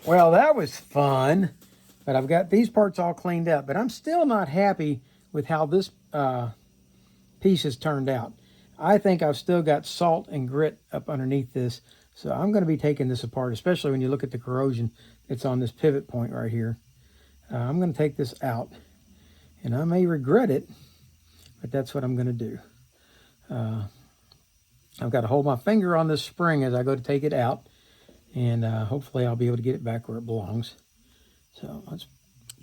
Well, that was fun, but I've got these parts all cleaned up, but I'm still not happy with how this piece has turned out. I think I've still got salt and grit up underneath this, so I'm going to be taking this apart, especially when you look at the corrosion that's on this pivot point right here. I'm going to take this out, and I may regret it, but that's what I'm going to do. I've got to hold my finger on this spring as I go to take it out, and hopefully I'll be able to get it back where it belongs. So let's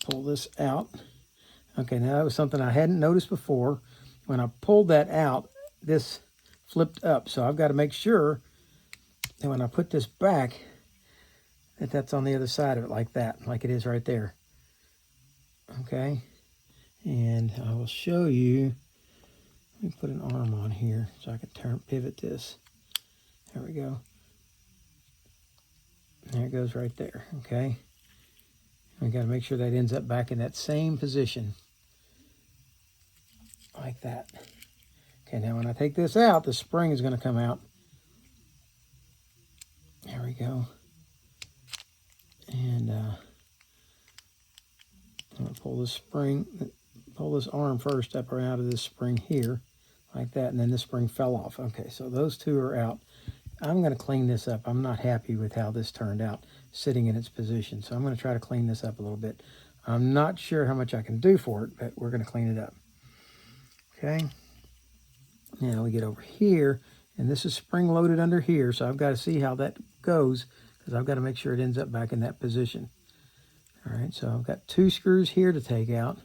pull this out. Okay, now that was something I hadn't noticed before. When I pulled that out, this flipped up. So I've got to make sure that when I put this back, that that's on the other side of it like that, like it is right there. Okay, and I will show you. Let me put an arm on here so I can pivot this. There we go. There it goes right there, okay? We got to make sure that ends up back in that same position. Like that. Okay, now when I take this out, the spring is going to come out. There we go. And I'm going to pull this spring, pull this arm first up or out of this spring here, like that, and then the spring fell off. Okay, so those two are out. I'm going to clean this up. I'm not happy with how this turned out sitting in its position, so I'm going to try to clean this up a little bit. I'm not sure how much I can do for it, but we're going to clean it up. Okay, now we get over here, and this is spring loaded under here, so I've got to see how that goes because I've got to make sure it ends up back in that position. All right, so I've got 2 screws here to take out.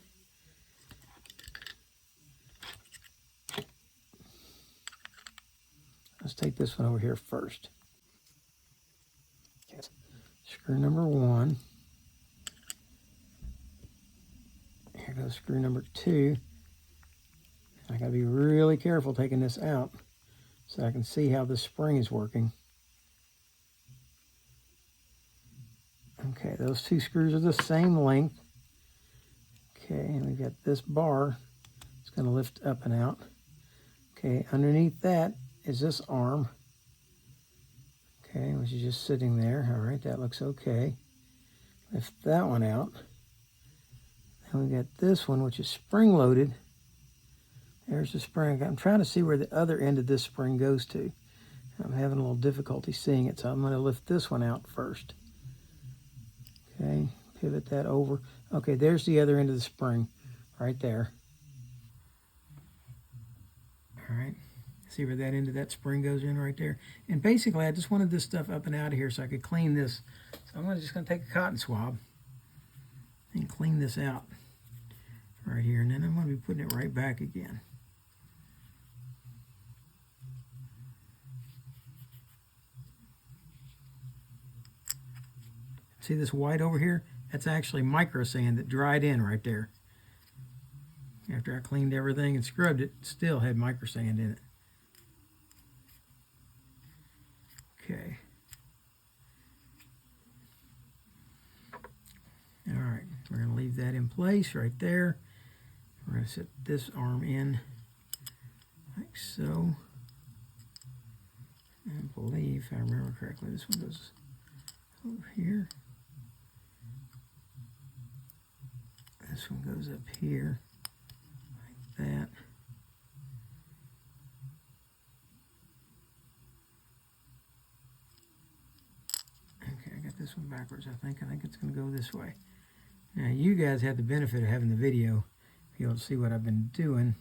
Let's take this one over here first. Okay. Screw number 1. Here goes screw number 2. I got to be really careful taking this out so I can see how the spring is working. Okay, those 2 screws are the same length. Okay, and we got this bar. It's going to lift up and out. Okay, underneath that is this arm. Okay, which is just sitting there. All right, that looks okay. Lift that one out. Then we got this one, which is spring loaded. There's the spring. I'm trying to see where the other end of this spring goes to. I'm having a little difficulty seeing it, so I'm going to lift this one out first. Okay, pivot that over. Okay, there's the other end of the spring right there. All right, see where that end of that spring goes in right there? And basically, I just wanted this stuff up and out of here so I could clean this. So I'm just going to take a cotton swab and clean this out right here. And then I'm going to be putting it right back again. See this white over here? That's actually micro sand that dried in right there. After I cleaned everything and scrubbed it, it still had micro sand in it. Okay. All right, we're going to leave that in place right there. We're going to set this arm in like so. I believe, if I remember correctly, this one goes over here. This one goes up here, like that. Okay, I got this one backwards, I think. I think it's going to go this way. Now, you guys have the benefit of having the video, be able to see what I've been doing.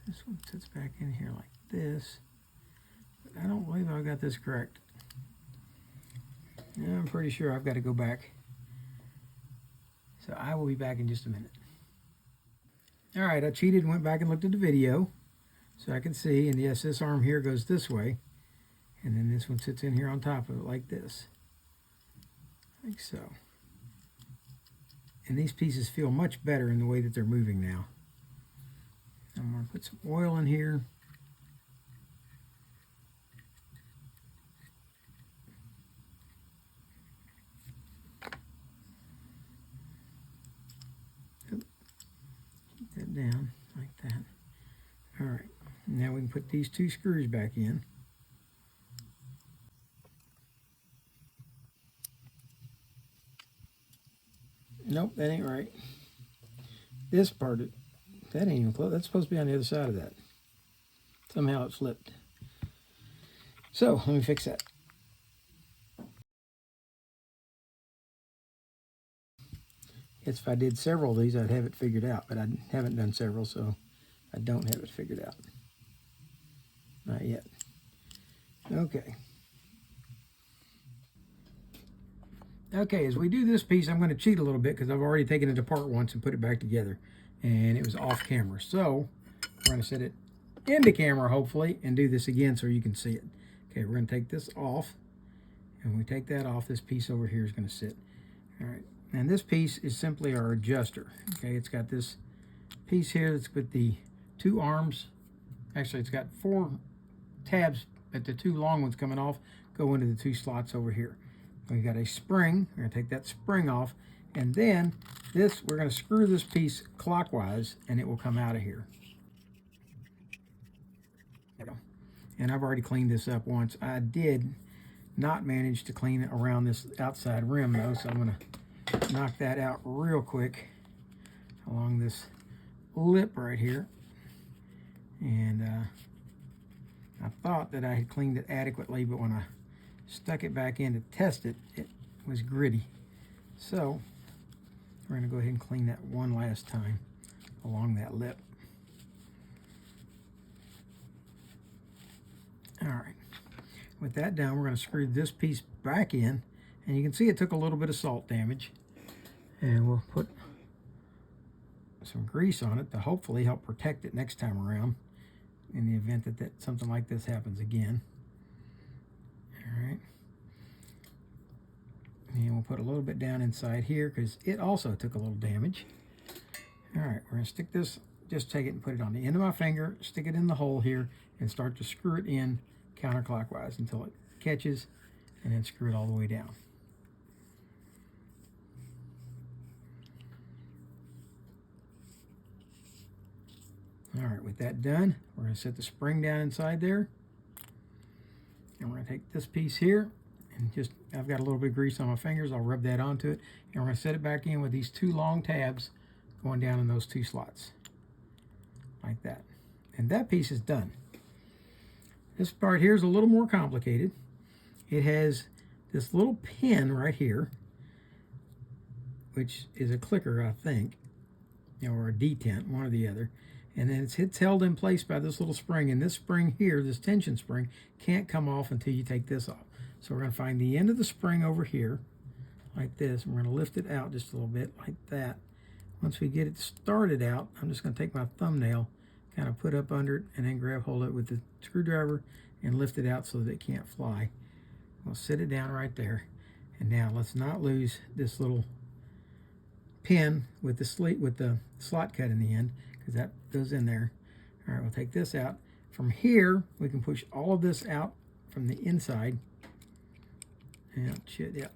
This one sits back in here like this, but I don't believe I've got this correct. Yeah, I'm pretty sure I've got to go back. So I will be back in just a minute. All right, I cheated and went back and looked at the video so I can see, and yes, this arm here goes this way, and then this one sits in here on top of it like this, like so. And these pieces feel much better in the way that they're moving now. I'm going to put some oil in here. down like that. All right, now we can put these 2 screws back in. Nope, that ain't right. This part, that ain't even close. That's supposed to be on the other side of that. Somehow it flipped. So let me fix that. If I did several of these, I'd have it figured out, but I haven't done several, so I don't have it figured out. Not yet. Okay. Okay, as we do this piece, I'm going to cheat a little bit because I've already taken it apart once and put it back together, and it was off camera. So we're going to set it into camera, hopefully, and do this again so you can see it. Okay, we're going to take this off, and when we take that off, this piece over here is going to sit. All right, and this piece is simply our adjuster. Okay, it's got this piece here that's with the 2 arms. Actually, it's got 4 tabs, but the 2 long ones coming off go into the 2 slots over here. We've got a spring. We're going to take that spring off, and then this, we're going to screw this piece clockwise, and it will come out of here. There we go. And I've already cleaned this up once. I did not manage to clean it around this outside rim, though, so I'm going to knock that out real quick along this lip right here. And I thought that I had cleaned it adequately, but when I stuck it back in to test it, it was gritty. So we're going to go ahead and clean that one last time along that lip. All right, with that done, we're going to screw this piece back in, and you can see it took a little bit of salt damage, and we'll put some grease on it to hopefully help protect it next time around in the event that something like this happens again. All right, and we'll put a little bit down inside here because it also took a little damage. All right, we're going to stick this, just take it and put it on the end of my finger, stick it in the hole here, and start to screw it in counterclockwise until it catches, and then screw it all the way down. All right, with that done, we're going to set the spring down inside there, and we're going to take this piece here, and just, I've got a little bit of grease on my fingers, I'll rub that onto it, and we're going to set it back in with these 2 long tabs going down in those 2 slots, like that. And that piece is done. This part here is a little more complicated. It has this little pin right here, which is a clicker, I think, or a detent, one or the other. And then it's held in place by this little spring. And this spring here, this tension spring, can't come off until you take this off. So we're going to find the end of the spring over here, like this. And we're going to lift it out just a little bit, like that. Once we get it started out, I'm just going to take my thumbnail, kind of put up under it, and then grab hold of it with the screwdriver and lift it out so that it can't fly. We'll sit it down right there. And now let's not lose this little pin with the slot cut in the end, because that goes in there. All right, we'll take this out. From here, we can push all of this out from the inside. And yeah,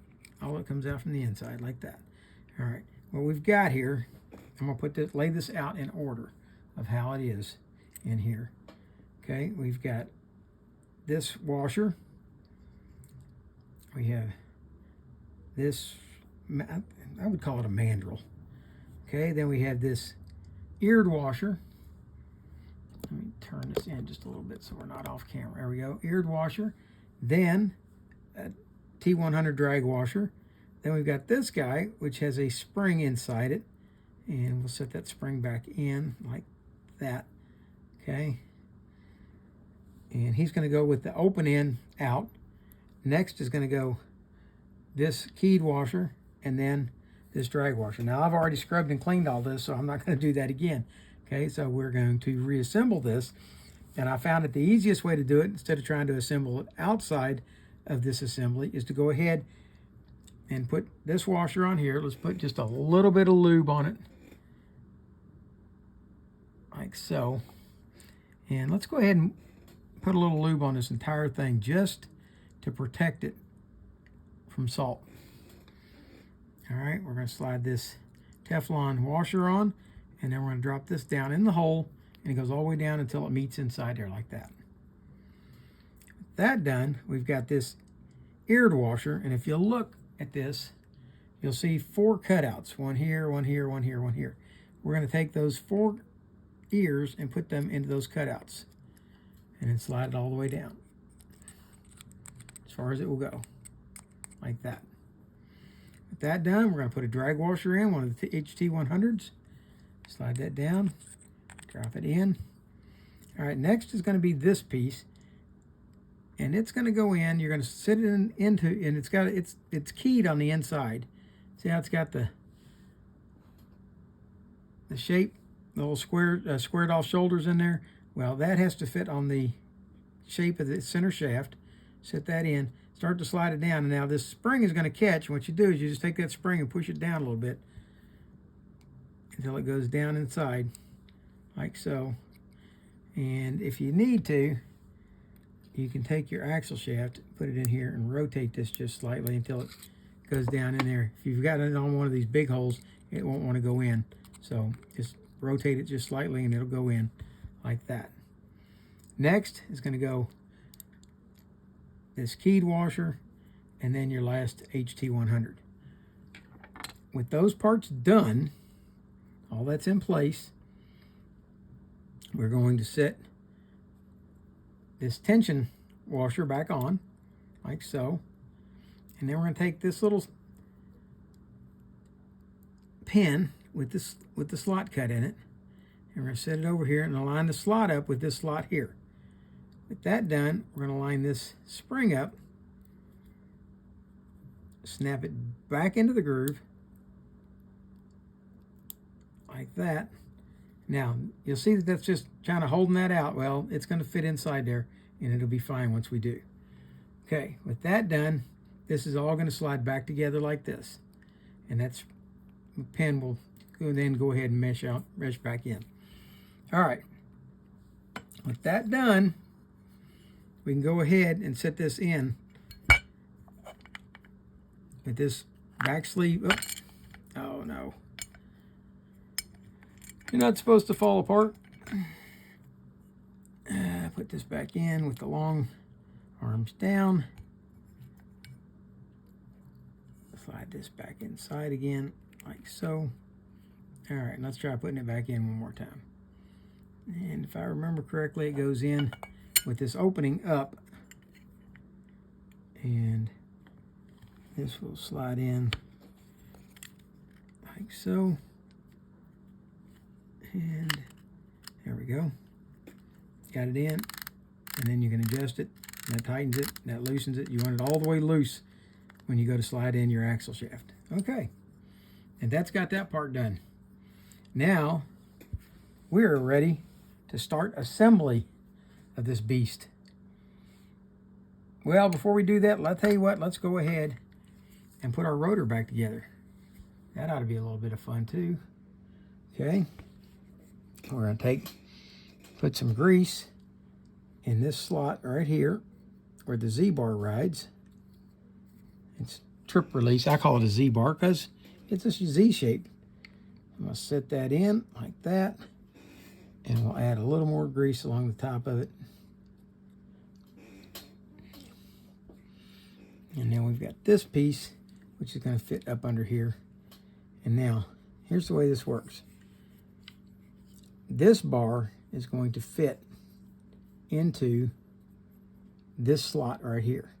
all it comes out from the inside like that. All right, what we've got here, I'm gonna lay this out in order of how it is in here. Okay, we've got this washer. We have this, I would call it a mandrel. Okay, then we have this eared washer. Let me turn this in just a little bit so we're not off camera. There we go, eared washer. Then a T100 drag washer. Then we've got this guy, which has a spring inside it. And we'll set that spring back in like that, okay? And he's gonna go with the open end out. Next is gonna go this keyed washer, and then this drag washer. Now I've already scrubbed and cleaned all this, so I'm not gonna do that again. Okay, so we're going to reassemble this. And I found that the easiest way to do it, instead of trying to assemble it outside of this assembly, is to go ahead and put this washer on here. Let's put just a little bit of lube on it, like so. And let's go ahead and put a little lube on this entire thing just to protect it from salt. All right, we're going to slide this Teflon washer on, And then we're going to drop this down in the hole, and it goes all the way down until it meets inside there like that. With that done, we've got this eared washer, and if you look at this, you'll see 4 cutouts. One here, one here, one here, one here. We're going to take those 4 ears and put them into those cutouts, and then slide it all the way down as far as it will go, like that. With that done, we're going to put a drag washer in, one of the HT100s. Slide that down, drop it in. All right, next is going to be this piece, and it's going to go in. You're going to sit it into, and it's keyed on the inside. See how it's got the shape, the little squared off shoulders in there? Well, that has to fit on the shape of the center shaft. Set that in, start to slide it down, and now this spring is going to catch. And what you do is you just take that spring and push it down a little bit until it goes down inside, like so. And if you need to, you can take your axle shaft, put it in here, and rotate this just slightly until it goes down in there. If you've got it on one of these big holes, it won't want to go in. So just rotate it just slightly and it'll go in like that. Next is going to go this keyed washer, and then your last HT100. With those parts done, all that's in place, we're going to set this tension washer back on, like so. And then we're going to take this little pin with the slot cut in it, and we're going to set it over here and align the slot up with this slot here. With that done, we're going to line this spring up, snap it back into the groove, like that. Now, you'll see that that's just kind of holding that out. Well, it's going to fit inside there, and it'll be fine once we do. Okay, with that done, this is all going to slide back together like this. And that's, the pin will then go ahead and mesh back in. All right, with that done, we can go ahead and set this in with this back sleeve. Oh no. You're not supposed to fall apart. Put this back in with the long arms down. Slide this back inside again, like so. All right, let's try putting it back in one more time. And if I remember correctly, it goes in with this opening up. And this will slide in like so. And there we go. Got it in, and then you can adjust it, and that tightens it, and that loosens it. You want it all the way loose when you go to slide in your axle shaft. Okay, and that's got that part done. Now we're ready to start assembly of this beast. Well, before we do that, I'll tell you what, let's go ahead and put our rotor back together. That ought to be a little bit of fun too. Okay. We're going to put some grease in this slot right here where the Z-bar rides. It's trip release. I call it a Z-bar because it's a Z shape. I'm going to set that in like that, and we'll add a little more grease along the top of it. And then we've got this piece, which is going to fit up under here. And now, here's the way this works. This bar is going to fit into this slot right here.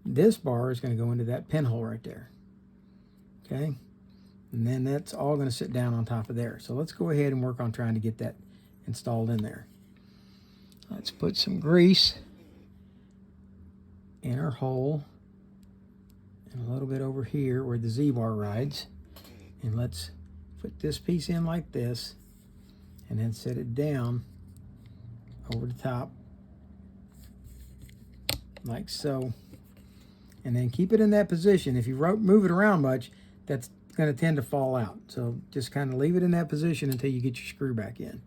This bar is going to go into that pinhole right there. Okay? And then that's all going to sit down on top of there. So let's go ahead and work on trying to get that installed in there. Let's put some grease in our hole and a little bit over here where the Z-bar rides. And let's put this piece in like this, and then set it down over the top like so, and then keep it in that position. If you move it around much, that's going to tend to fall out, so just kind of leave it in that position until you get your screw back in.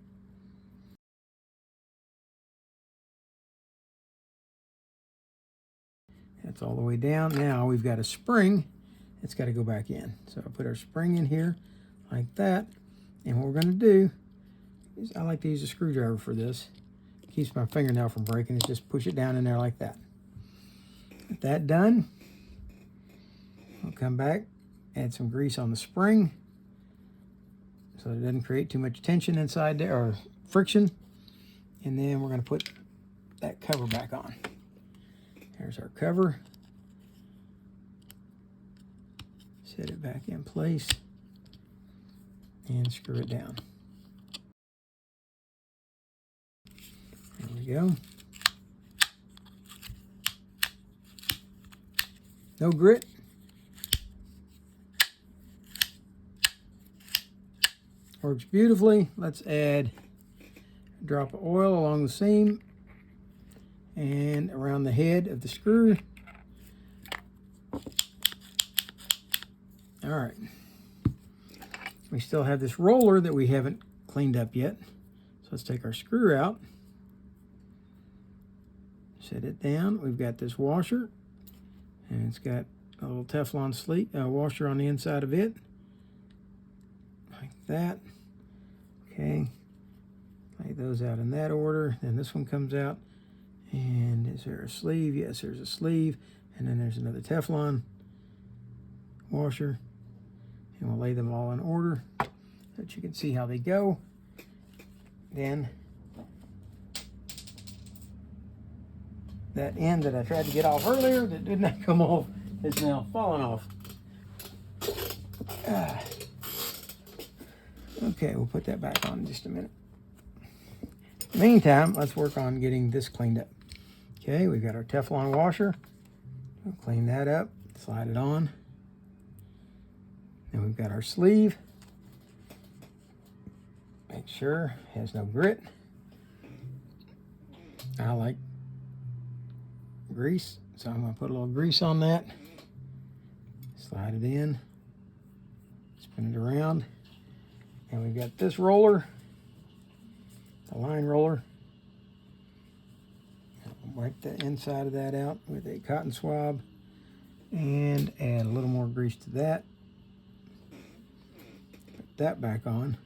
That's all the way down. Now we've got a spring. It's got to go back in, so I'll put our spring in here like that. And what we're going to do is, I like to use a screwdriver for this. Keeps my fingernail from breaking. Is just push it down in there like that. With that done, we'll come back, add some grease on the spring so it doesn't create too much tension inside there, or friction. And then we're going to put that cover back on. There's our cover. Set it back in place and screw it down. There we go. No grit. Works beautifully. Let's add a drop of oil along the seam and around the head of the screw. All right. We still have this roller that we haven't cleaned up yet. So let's take our screw out. Set it down. We've got this washer, and it's got a little Teflon sleeve washer on the inside of it, like that. Okay, lay those out in that order. Then this one comes out, and is there a sleeve? Yes, there's a sleeve, and then there's another Teflon washer, and we'll lay them all in order so that you can see how they go. Then that end that I tried to get off earlier that did not come off is now falling off. Okay, we'll put that back on in just a minute. Meantime, let's work on getting this cleaned up. Okay, we've got our Teflon washer. We'll clean that up, slide it on. Then we've got our sleeve. Make sure it has no grit. I like grease, so I'm going to put a little grease on that. Slide it in, spin it around, and we've got this roller, the line roller. Wipe the inside of that out with a cotton swab and add a little more grease to that. Put that back on.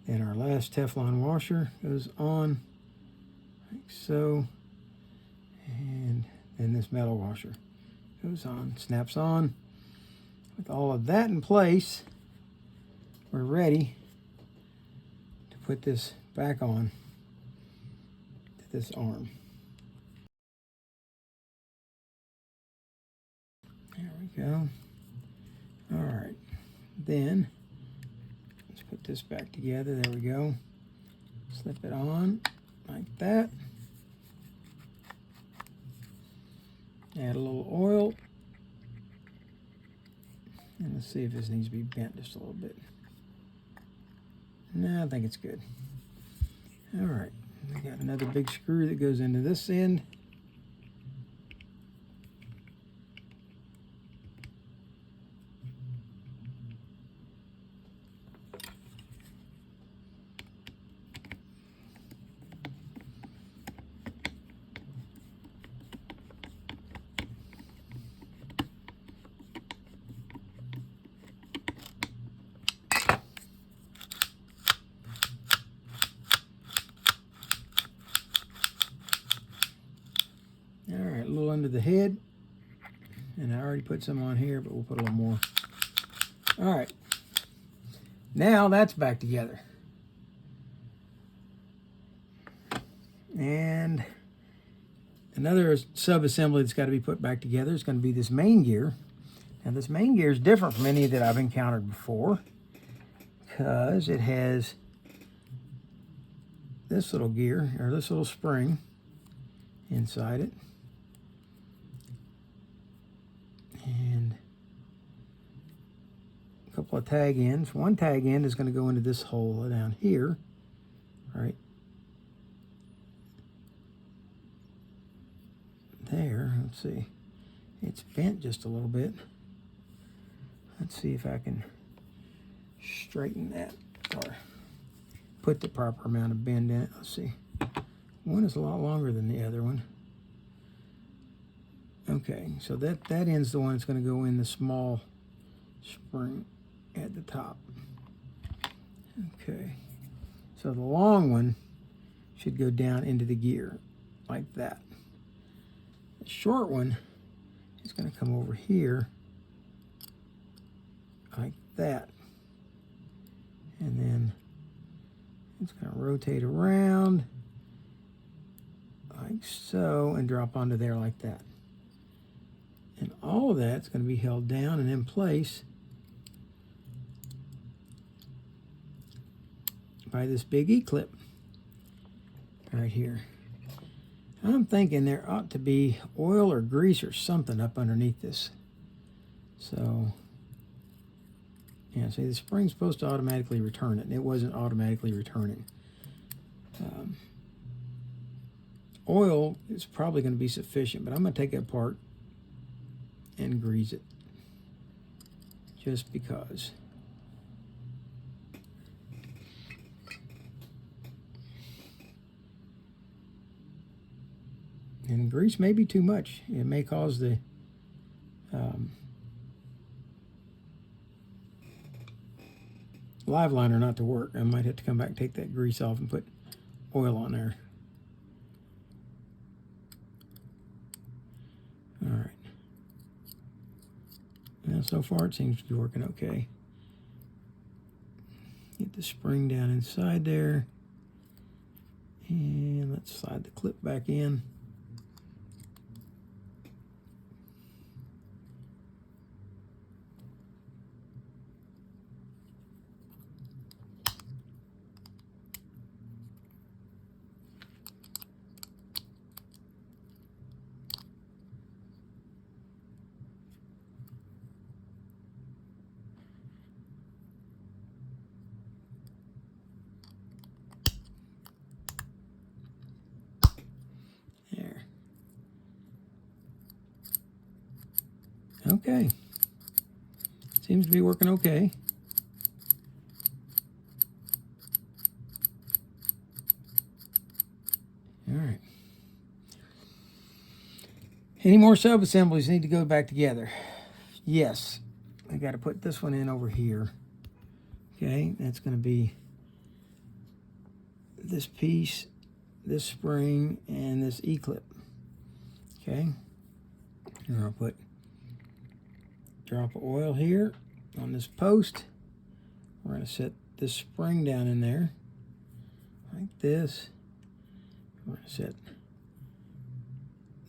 Then our last Teflon washer goes on like so, and then this metal washer goes on, snaps on. With all of that in place, we're ready to put this back on to this arm. There we go. All right, then let's put this back together. There we go. Slip it on like that. Add a little oil. And let's see if this needs to be bent just a little bit. No, I think it's good. All right, we got another big screw that goes into this end. All right, a little under the head, and I already put some on here, but we'll put a little more. All right, now that's back together. And another sub-assembly that's got to be put back together is going to be this main gear. Now this main gear is different from any that I've encountered before because it has this little gear, or this little spring inside it. And a couple of tag ends. One tag end is going to go into this hole down here, right there. Let's see. It's bent just a little bit. Let's see if I can straighten that or put the proper amount of bend in it. Let's see. One is a lot longer than the other one. Okay, so that end's the one that's going to go in the small spring. at the top. Okay, so the long one should go down into the gear like that. The short one is going to come over here like that. And then it's going to rotate around like so and drop onto there like that. And all of that's going to be held down and in place by this big E-clip right here. I'm thinking there ought to be oil or grease or something up underneath this. So, yeah, see, the spring's supposed to automatically return it, and it wasn't automatically returning. Oil is probably going to be sufficient, but I'm going to take it apart and grease it just because. And grease may be too much. It may cause the live liner not to work. I might have to come back and take that grease off and put oil on there. All right. Now, so far it seems to be working okay. Get the spring down inside there. And let's slide the clip back in. Okay, seems to be working okay. All right. Any more sub-assemblies need to go back together? Yes. I got to put this one in over here. Okay, that's going to be this piece, this spring, and this E-clip. Okay, and I'll put a drop of oil here on this post. We're going to set this spring down in there like this. We're going to set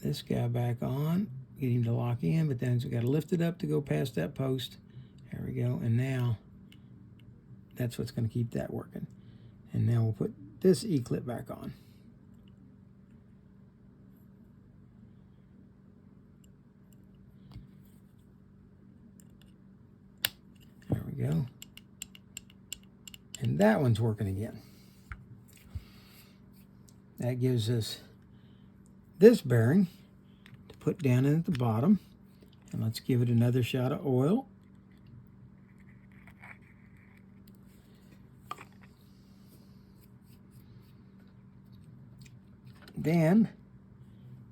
this guy back on, get him to lock in, but then we've got to lift it up to go past that post. There we go, and now that's what's going to keep that working. And now we'll put this E-clip back on. There we go. And that one's working again. That gives us this bearing to put down in at the bottom. And let's give it another shot of oil. Then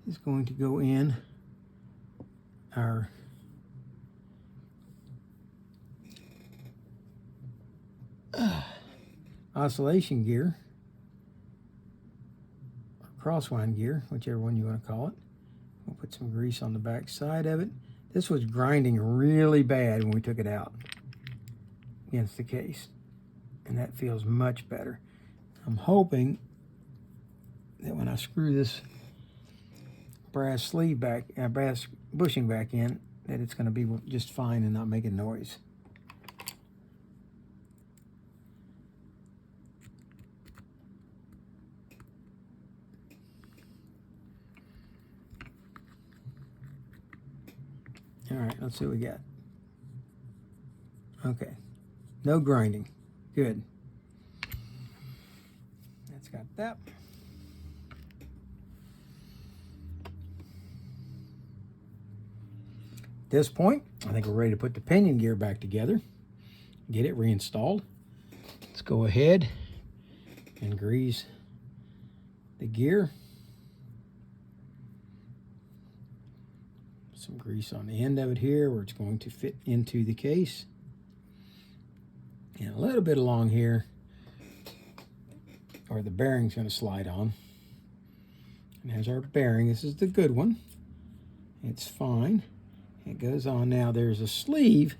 is going to go in our oscillation gear, or crosswind gear, whichever one you want to call it. We'll put some grease on the back side of it. This was grinding really bad when we took it out against the case, and that feels much better. I'm hoping that when I screw this brass sleeve back, brass bushing back in, that it's going to be just fine and not making noise. All right, let's see what we got. Okay, no grinding. Good. That's got that. At this point, I think we're ready to put the pinion gear back together, get it reinstalled. Let's go ahead and grease the gear. Some grease on the end of it here where it's going to fit into the case. And a little bit along here, or the bearing's going to slide on. And there's our bearing. This is the good one. It's fine. It goes on. Now there's a sleeve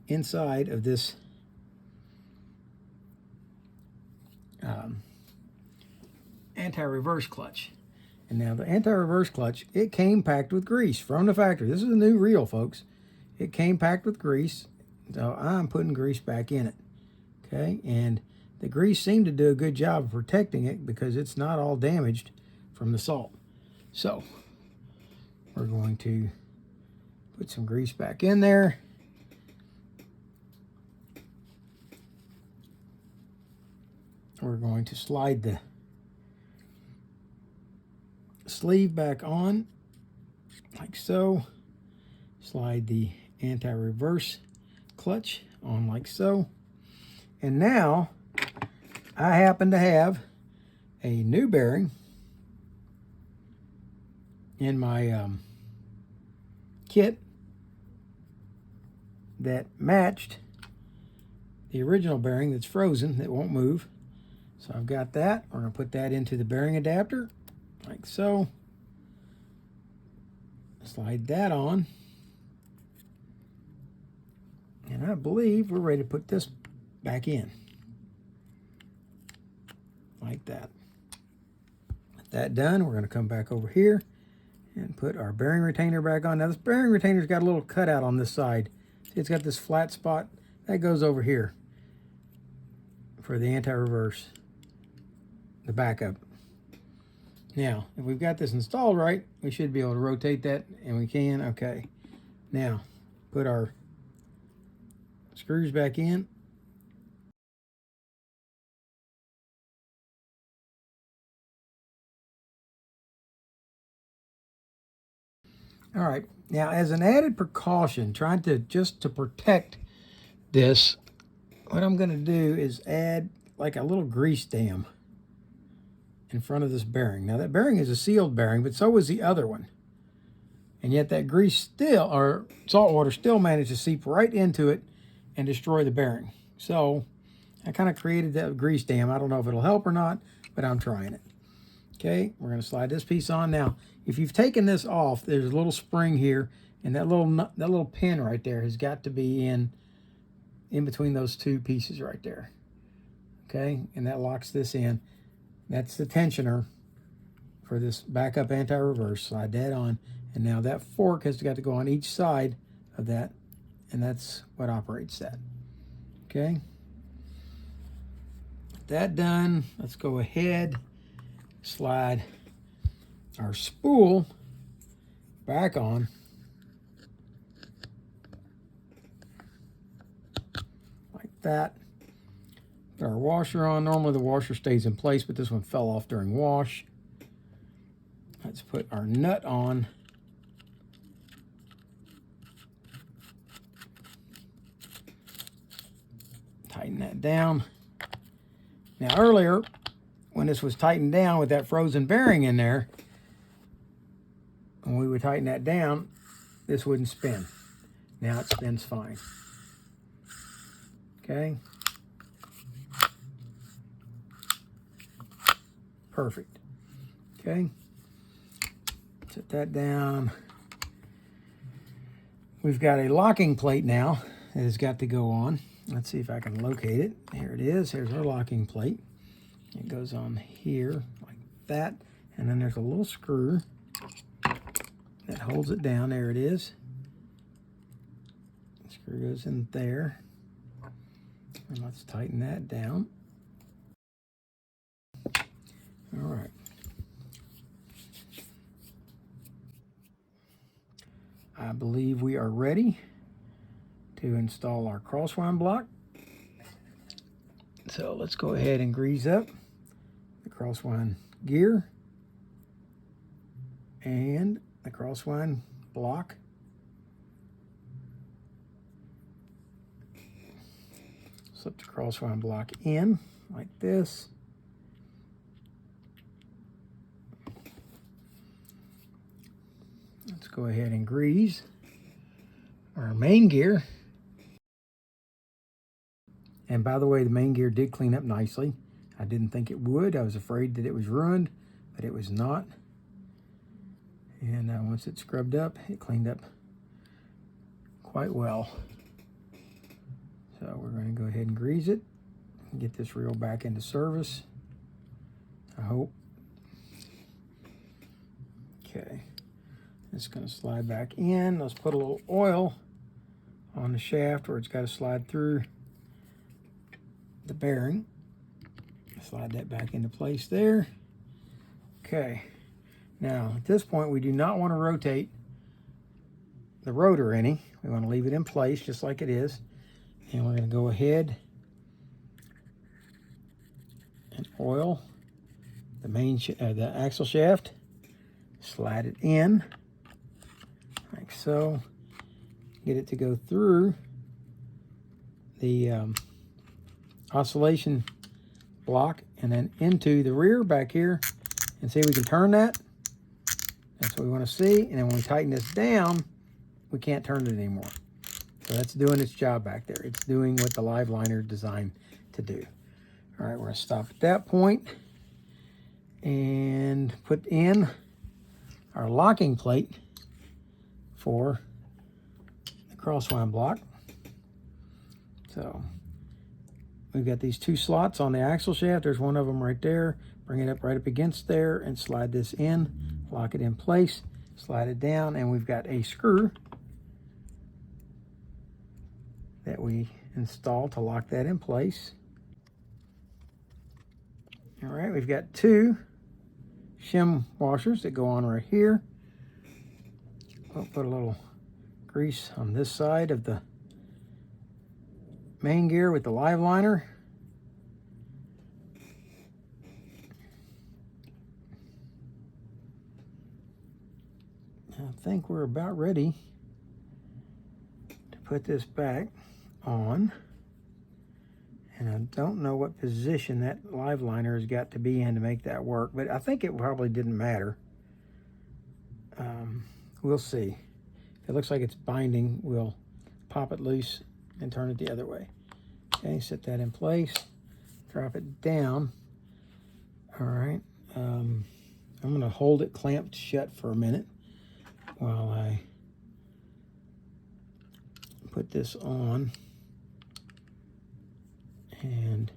inside of this anti-reverse clutch. And now the anti-reverse clutch, it came packed with grease from the factory. This is a new reel, folks. It came packed with grease, so I'm putting grease back in it. Okay, and the grease seemed to do a good job of protecting it because it's not all damaged from the salt. So we're going to put some grease back in there. We're going to slide the sleeve back on like so. Slide the anti-reverse clutch on like so. And now I happen to have a new bearing in my kit that matched the original bearing that's frozen, that won't move. So I've got that. We're going to put that into the bearing adapter like so. Slide that on. And I believe we're ready to put this back in. Like that. With that done, we're going to come back over here and put our bearing retainer back on. Now this bearing retainer's got a little cutout on this side. See, it's got this flat spot. That goes over here for the anti-reverse, the backup. Now, if we've got this installed right, we should be able to rotate that, and we can. Okay. Now, put our screws back in. All right. Now, as an added precaution, trying to protect this, what I'm going to do is add like a little grease dam in front of this bearing. Now that bearing is a sealed bearing, but so is the other one. And yet that grease still, or salt water still managed to seep right into it and destroy the bearing. So I kind of created that grease dam. I don't know if it'll help or not, but I'm trying it. Okay, we're going to slide this piece on. Now, if you've taken this off, there's a little spring here, and that little pin right there has got to be in between those two pieces right there. Okay, and that locks this in. That's the tensioner for this backup anti-reverse. Slide that on, and now that fork has got to go on each side of that, and that's what operates that. Okay, with that done, let's go ahead, slide our spool back on. Like that. Put our washer on. Normally the washer stays in place, but this one fell off during wash. Let's put our nut on. Tighten that down. Now earlier, when this was tightened down with that frozen bearing in there, when we would tighten that down, this wouldn't spin. Now it spins fine. Okay. Perfect. Okay. Set that down. We've got a locking plate now that has got to go on. Let's see if I can locate it. Here it is. Here's our locking plate. It goes on here like that. And then there's a little screw that holds it down. There it is. The screw goes in there. And let's tighten that down. All right. I believe we are ready to install our crosswind block. So let's go ahead and grease up the crosswind gear and the crosswind block. Slip the crosswind block in like this. Let's go ahead and grease our main gear. And by the way, the main gear did clean up nicely. I didn't think it would. I was afraid that it was ruined, but it was not. And once it scrubbed up, it cleaned up quite well. So we're going to go ahead and grease it and get this reel back into service, I hope. Okay, it's going to slide back in. Let's put a little oil on the shaft where it's got to slide through the bearing. Slide that back into place there. Okay, now at this point we do not want to rotate the rotor any. We want to leave it in place just like it is. And we're going to go ahead and oil the main the axle shaft. Slide it in like so. Get it to go through the oscillation block and then into the rear back here, and see if we can turn that. That's what we want to see. And then when we tighten this down, we can't turn it anymore. So that's doing its job back there. It's doing what the live liner is designed to do. All right, we're going to stop at that point and put in our locking plate for the crosswind block. So we've got these two slots on the axle shaft. There's one of them right there. Bring it up right up against there and slide this in, lock it in place, slide it down, and we've got a screw that we install to lock that in place. All right, we've got two shim washers that go on right here. We'll put a little grease on this side of the main gear with the live liner. I think we're about ready to put this back on. And I don't know what position that live liner has got to be in to make that work, but I think it probably didn't matter. We'll see. If it looks like it's binding, we'll pop it loose and turn it the other way. Okay, set that in place, drop it down. All right, I'm gonna hold it clamped shut for a minute while I put this on and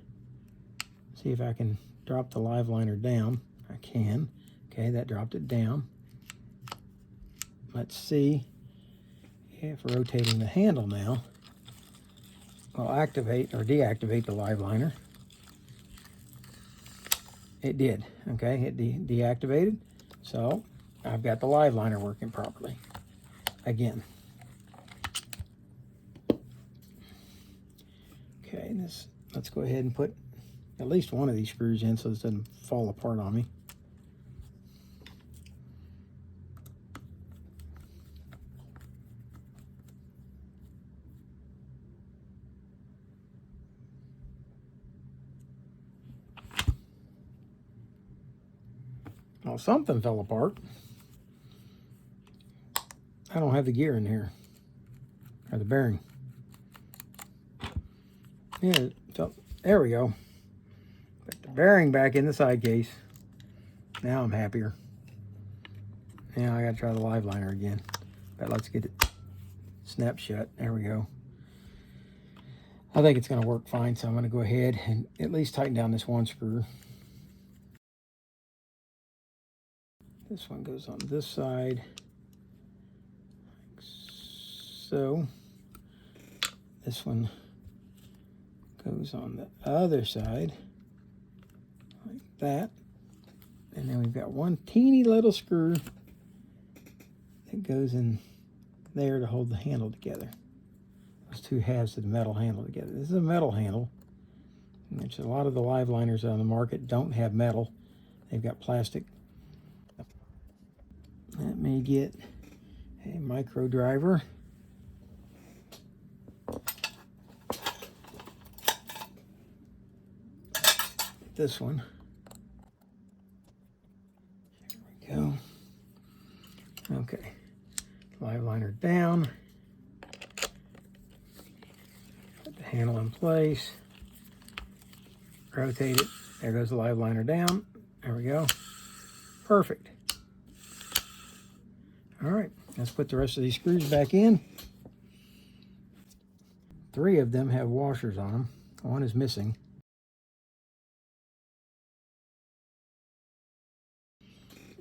see if I can drop the live liner down. I can. Okay, that dropped it down. Let's see if rotating the handle now will activate or deactivate the live liner. It did. Okay, it deactivated. So I've got the live liner working properly again. Okay, let's go ahead and put at least one of these screws in so this doesn't fall apart on me. Well, something fell apart. I don't have the gear in here, or the bearing. Yeah, so there we go. Put the bearing back in the side case. Now I'm happier. Now I gotta try the live liner again. But let's get it snapped shut. There we go. I think it's gonna work fine, so I'm gonna go ahead and at least tighten down this one screw. This one goes on this side, like so. This one goes on the other side, like that. And then we've got one teeny little screw that goes in there to hold the handle together. Those two halves of the metal handle together. This is a metal handle, which a lot of the live liners on the market don't have metal. They've got plastic. Let me get a micro driver. This one. There we go. Okay. Live liner down. Put the handle in place. rotate it. There goes the live liner down. There we go. Perfect. All right, let's put the rest of these screws back in. 3 of them have washers on them. 1 is missing.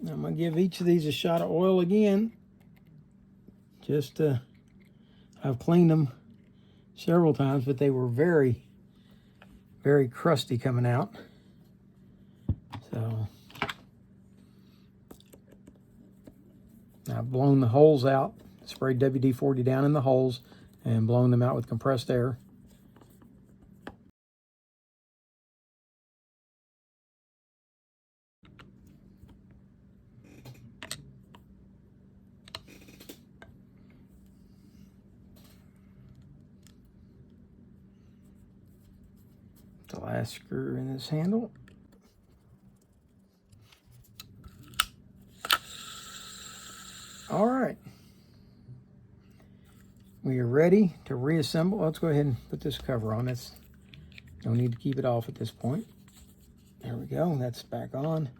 I'm going to give each of these a shot of oil again. Just, I've cleaned them several times, but they were very, very crusty coming out. So, I've blown the holes out, sprayed WD-40 down in the holes, and blown them out with compressed air. The last screw in this handle. All right. We are ready to reassemble. Let's go ahead and put this cover on. That's no need to keep it off at this point. There we go. That's back on.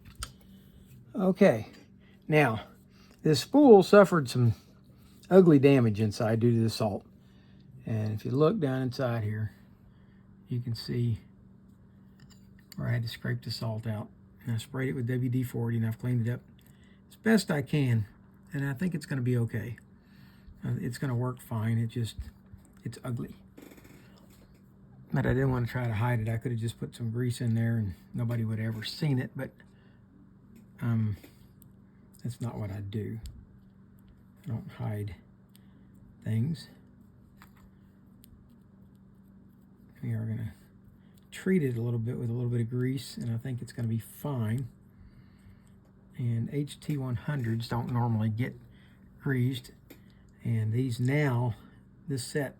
Okay. Now, this spool suffered some ugly damage inside due to the salt. And if you look down inside here, you can see where I had to scrape the salt out. And I sprayed it with WD-40 and I've cleaned it up as best I can. And I think it's going to be okay. It's going to work fine. It's ugly. But I didn't want to try to hide it. I could have just put some grease in there and nobody would have ever seen it. But that's not what I do. I don't hide things. We are going to treat it a little bit with a little bit of grease, and I think it's going to be fine. And HT100s don't normally get greased, and these now, this set,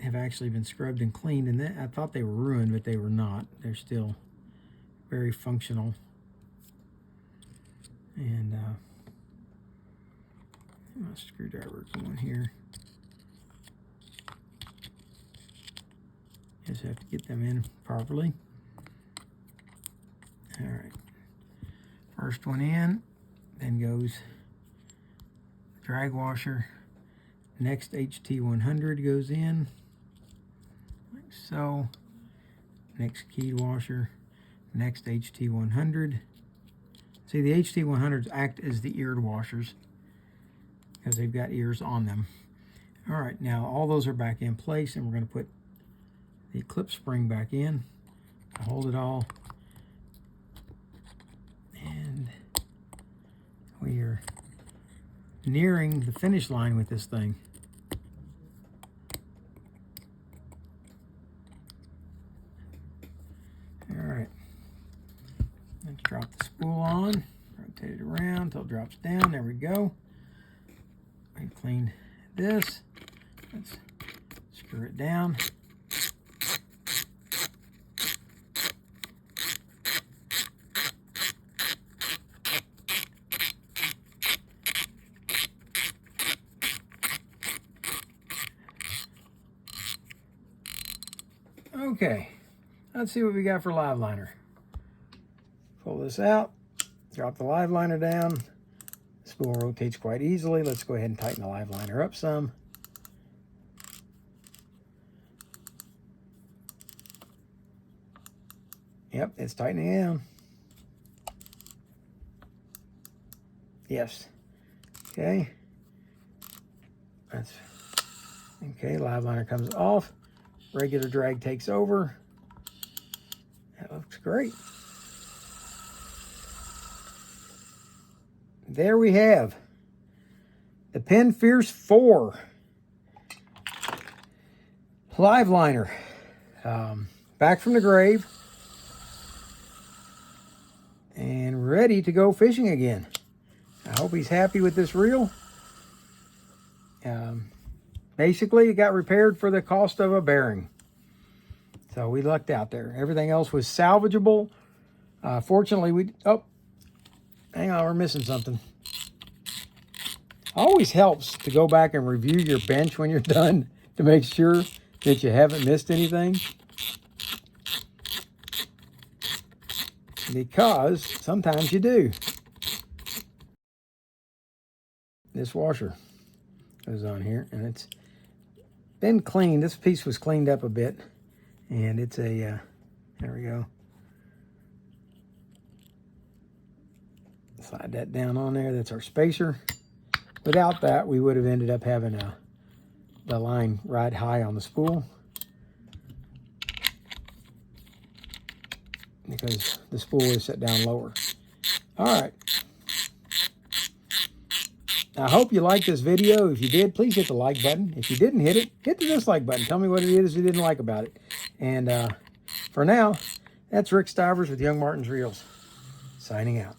have actually been scrubbed and cleaned, and I thought they were ruined, but they were not. They're still very functional. And my screwdriver going here. Just have to get them in properly. All right. First one in, then goes the drag washer. Next HT100 goes in, like so. Next keyed washer. Next HT100. See, the HT100s act as the eared washers because they've got ears on them. All right, now all those are back in place, and we're going to put the clip spring back in. Hold it all. And we are nearing the finish line with this thing. All right. Let's drop the spool on. Rotate it around until it drops down. There we go. We've cleaned this. Let's screw it down. Okay, let's see what we got for live liner. Pull this out, drop the live liner down. The spool rotates quite easily. Let's go ahead and tighten the live liner up some. Yep, it's tightening down. Yes. Okay. That's okay. Live liner comes off. Regular drag takes over. That looks great. There we have the Penn Fierce IV live liner. Back from the grave and ready to go fishing again. I hope he's happy with this reel. Basically, it got repaired for the cost of a bearing. So we lucked out there. Everything else was salvageable. Fortunately, oh, hang on, we're missing something. Always helps to go back and review your bench when you're done to make sure that you haven't missed anything. because sometimes you do. This washer goes on here, and it's been cleaned. This piece was cleaned up a bit, and it's a, there we go. Slide that down on there. That's our spacer. Without that, we would have ended up having the line right high on the spool, because the spool is set down lower. All right. I hope you liked this video. If you did, please hit the like button. If you didn't hit it, hit the dislike button. Tell me what it is you didn't like about it. And for now, that's Rick Stivers with Young Martin's Reels, signing out.